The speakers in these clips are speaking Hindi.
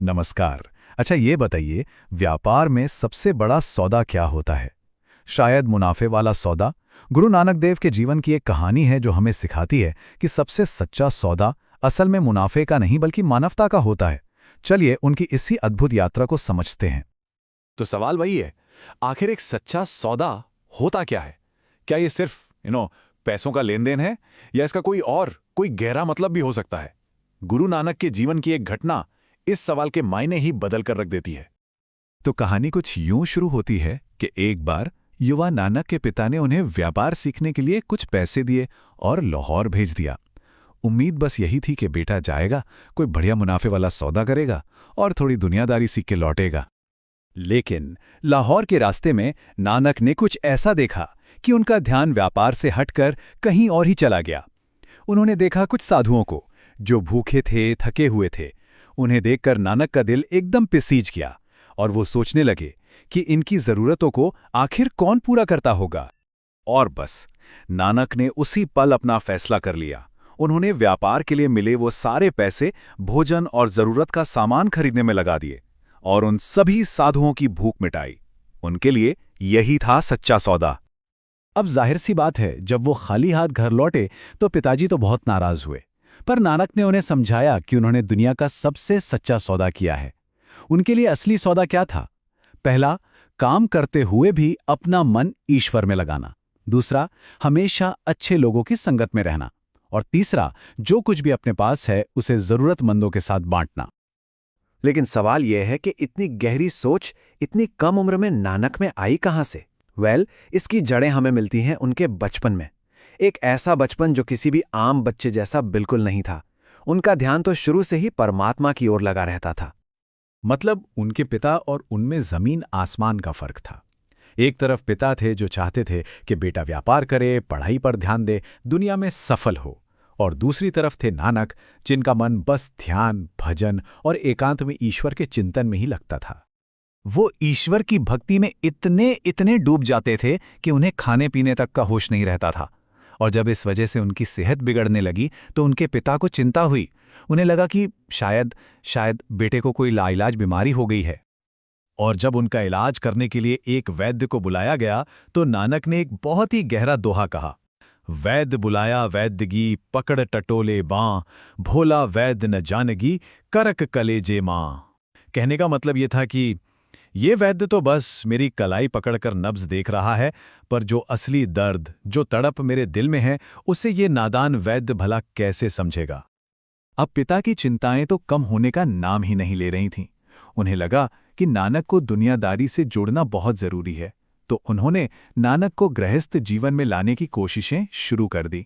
नमस्कार। अच्छा ये बताइए, व्यापार में सबसे बड़ा सौदा क्या होता है? शायद मुनाफे वाला सौदा। गुरु नानक देव के जीवन की एक कहानी है जो हमें सिखाती है कि सबसे सच्चा सौदा असल में मुनाफे का नहीं बल्कि मानवता का होता है। चलिए उनकी इसी अद्भुत यात्रा को समझते हैं। तो सवाल वही है, आखिर एक सच्चा सौदा होता क्या है? क्या ये सिर्फ पैसों का लेन देन है, या इसका कोई गहरा मतलब भी हो सकता है? गुरु नानक के जीवन की एक घटना इस सवाल के मायने ही बदल कर रख देती है। तो कहानी कुछ यूं शुरू होती है कि एक बार युवा नानक के पिता ने उन्हें व्यापार सीखने के लिए कुछ पैसे दिए और लाहौर भेज दिया। उम्मीद बस यही थी कि बेटा जाएगा, कोई बढ़िया मुनाफे वाला सौदा करेगा और थोड़ी दुनियादारी सीख के लौटेगा। लेकिन लाहौर के रास्ते में नानक ने कुछ ऐसा देखा कि उनका ध्यान व्यापार से हटकर कहीं और ही चला गया। उन्होंने देखा कुछ साधुओं को जो भूखे थे, थके हुए थे। उन्हें देखकर नानक का दिल एकदम पिसीज गया और वो सोचने लगे कि इनकी जरूरतों को आखिर कौन पूरा करता होगा। और बस नानक ने उसी पल अपना फैसला कर लिया। उन्होंने व्यापार के लिए मिले वो सारे पैसे भोजन और जरूरत का सामान खरीदने में लगा दिए और उन सभी साधुओं की भूख मिटाई। उनके लिए यही था सच्चा सौदा। अब जाहिर सी बात है, जब वो खाली हाथ घर लौटे तो पिताजी तो बहुत नाराज हुए। पर नानक ने उन्हें समझाया कि उन्होंने दुनिया का सबसे सच्चा सौदा किया है। उनके लिए असली सौदा क्या था? पहला, काम करते हुए भी अपना मन ईश्वर में लगाना। दूसरा, हमेशा अच्छे लोगों की संगत में रहना। और तीसरा, जो कुछ भी अपने पास है उसे जरूरतमंदों के साथ बांटना। लेकिन सवाल यह है कि इतनी गहरी सोच इतनी कम उम्र में नानक में आई कहां से? इसकी जड़ें हमें मिलती हैं उनके बचपन में। एक ऐसा बचपन जो किसी भी आम बच्चे जैसा बिल्कुल नहीं था। उनका ध्यान तो शुरू से ही परमात्मा की ओर लगा रहता था। मतलब उनके पिता और उनमें जमीन आसमान का फर्क था। एक तरफ पिता थे जो चाहते थे कि बेटा व्यापार करे, पढ़ाई पर ध्यान दे, दुनिया में सफल हो। और दूसरी तरफ थे नानक, जिनका मन बस ध्यान, भजन और एकांत में ईश्वर के चिंतन में ही लगता था। वो ईश्वर की भक्ति में इतने इतने डूब जाते थे कि उन्हें खाने पीने तक का होश नहीं रहता था। और जब इस वजह से उनकी सेहत बिगड़ने लगी तो उनके पिता को चिंता हुई। उन्हें लगा कि शायद बेटे को कोई लाइलाज बीमारी हो गई है। और जब उनका इलाज करने के लिए एक वैद्य को बुलाया गया तो नानक ने एक बहुत ही गहरा दोहा कहा, वैद्य बुलाया वैद्यगी, पकड़ टटोले बाँ, भोला वैद्य न जानगी, करक कलेजे माँ। कहने का मतलब ये था कि ये वैद्य तो बस मेरी कलाई पकड़कर नब्ज देख रहा है, पर जो असली दर्द, जो तड़प मेरे दिल में है, उसे ये नादान वैद्य भला कैसे समझेगा। अब पिता की चिंताएं तो कम होने का नाम ही नहीं ले रही थीं। उन्हें लगा कि नानक को दुनियादारी से जोड़ना बहुत जरूरी है, तो उन्होंने नानक को गृहस्थ जीवन में लाने की कोशिशें शुरू कर दी।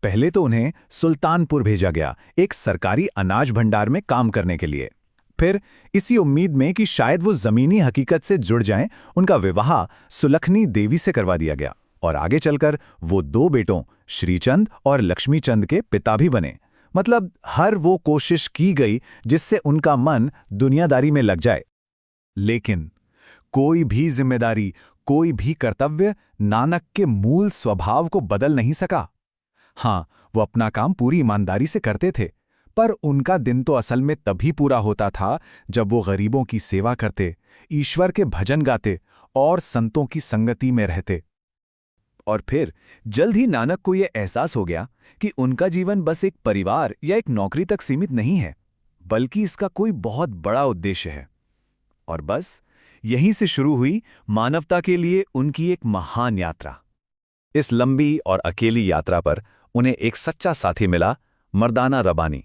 पहले तो उन्हें सुल्तानपुर भेजा गया, एक सरकारी अनाज भंडार में काम करने के लिए। फिर इसी उम्मीद में कि शायद वो जमीनी हकीकत से जुड़ जाएं, उनका विवाह सुलखनी देवी से करवा दिया गया और आगे चलकर वो दो बेटों श्रीचंद और लक्ष्मीचंद के पिता भी बने। मतलब हर वो कोशिश की गई जिससे उनका मन दुनियादारी में लग जाए। लेकिन कोई भी जिम्मेदारी, कोई भी कर्तव्य नानक के मूल स्वभाव को बदल नहीं सका। हाँ, वो अपना काम पूरी ईमानदारी से करते थे, पर उनका दिन तो असल में तभी पूरा होता था जब वो गरीबों की सेवा करते, ईश्वर के भजन गाते और संतों की संगति में रहते। और फिर जल्द ही नानक को यह एहसास हो गया कि उनका जीवन बस एक परिवार या एक नौकरी तक सीमित नहीं है, बल्कि इसका कोई बहुत बड़ा उद्देश्य है। और बस यहीं से शुरू हुई मानवता के लिए उनकी एक महान यात्रा। इस लंबी और अकेली यात्रा पर उन्हें एक सच्चा साथी मिला, मर्दाना रबानी।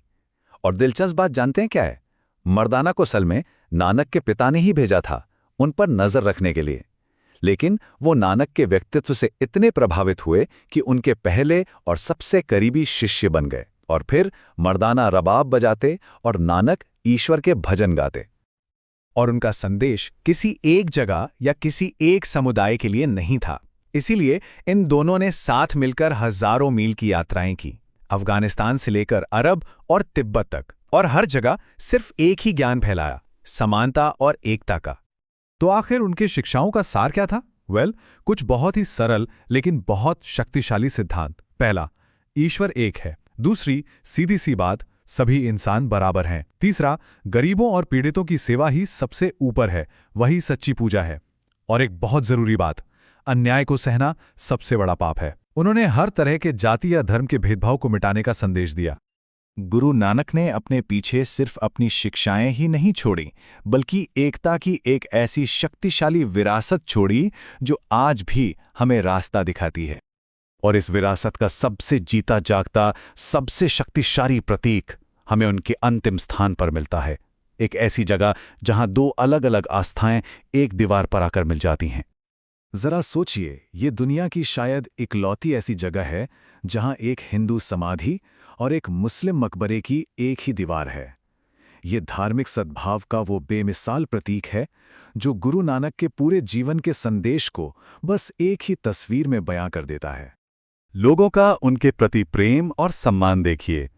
और दिलचस्प बात जानते हैं क्या है? मर्दाना को असल में नानक के पिता ने ही भेजा था उन पर नजर रखने के लिए। लेकिन वो नानक के व्यक्तित्व से इतने प्रभावित हुए कि उनके पहले और सबसे करीबी शिष्य बन गए। और फिर मर्दाना रबाब बजाते और नानक ईश्वर के भजन गाते। और उनका संदेश किसी एक जगह या किसी एक समुदाय के लिए नहीं था। इसीलिए इन दोनों ने साथ मिलकर हजारों मील की यात्राएं की, अफगानिस्तान से लेकर अरब और तिब्बत तक, और हर जगह सिर्फ एक ही ज्ञान फैलाया, समानता और एकता का। तो आखिर उनके शिक्षाओं का सार क्या था? कुछ बहुत ही सरल लेकिन बहुत शक्तिशाली सिद्धांत। पहला, ईश्वर एक है। दूसरी, सीधी सी बात, सभी इंसान बराबर हैं। तीसरा, गरीबों और पीड़ितों की सेवा ही सबसे ऊपर है, वही सच्ची पूजा है। और एक बहुत जरूरी बात, अन्याय को सहना सबसे बड़ा पाप है। उन्होंने हर तरह के जाति या धर्म के भेदभाव को मिटाने का संदेश दिया। गुरु नानक ने अपने पीछे सिर्फ अपनी शिक्षाएं ही नहीं छोड़ी, बल्कि एकता की एक ऐसी शक्तिशाली विरासत छोड़ी जो आज भी हमें रास्ता दिखाती है। और इस विरासत का सबसे जीता जागता, सबसे शक्तिशाली प्रतीक हमें उनके अंतिम स्थान पर मिलता है। एक ऐसी जगह जहां दो अलग अलग आस्थाएं एक दीवार पर आकर मिल जाती हैं। जरा सोचिए, ये दुनिया की शायद इकलौती ऐसी जगह है जहां एक हिंदू समाधि और एक मुस्लिम मकबरे की एक ही दीवार है। ये धार्मिक सद्भाव का वो बेमिसाल प्रतीक है जो गुरु नानक के पूरे जीवन के संदेश को बस एक ही तस्वीर में बयां कर देता है। लोगों का उनके प्रति प्रेम और सम्मान देखिए,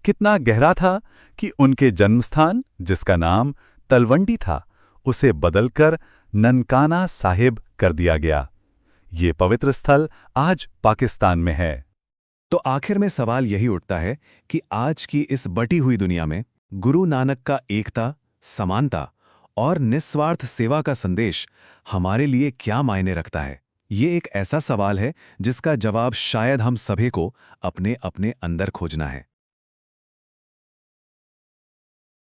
कितना गहरा था कि उनके जन्मस्थान, जिसका नाम तलवंडी था, उसे बदलकर ननकाना साहिब कर दिया गया। ये पवित्र स्थल आज पाकिस्तान में है। तो आखिर में सवाल यही उठता है कि आज की इस बटी हुई दुनिया में गुरु नानक का एकता, समानता और निस्वार्थ सेवा का संदेश हमारे लिए क्या मायने रखता है? ये एक ऐसा सवाल है जिसका जवाब शायद हम सभी को अपने अपने अंदर खोजना है।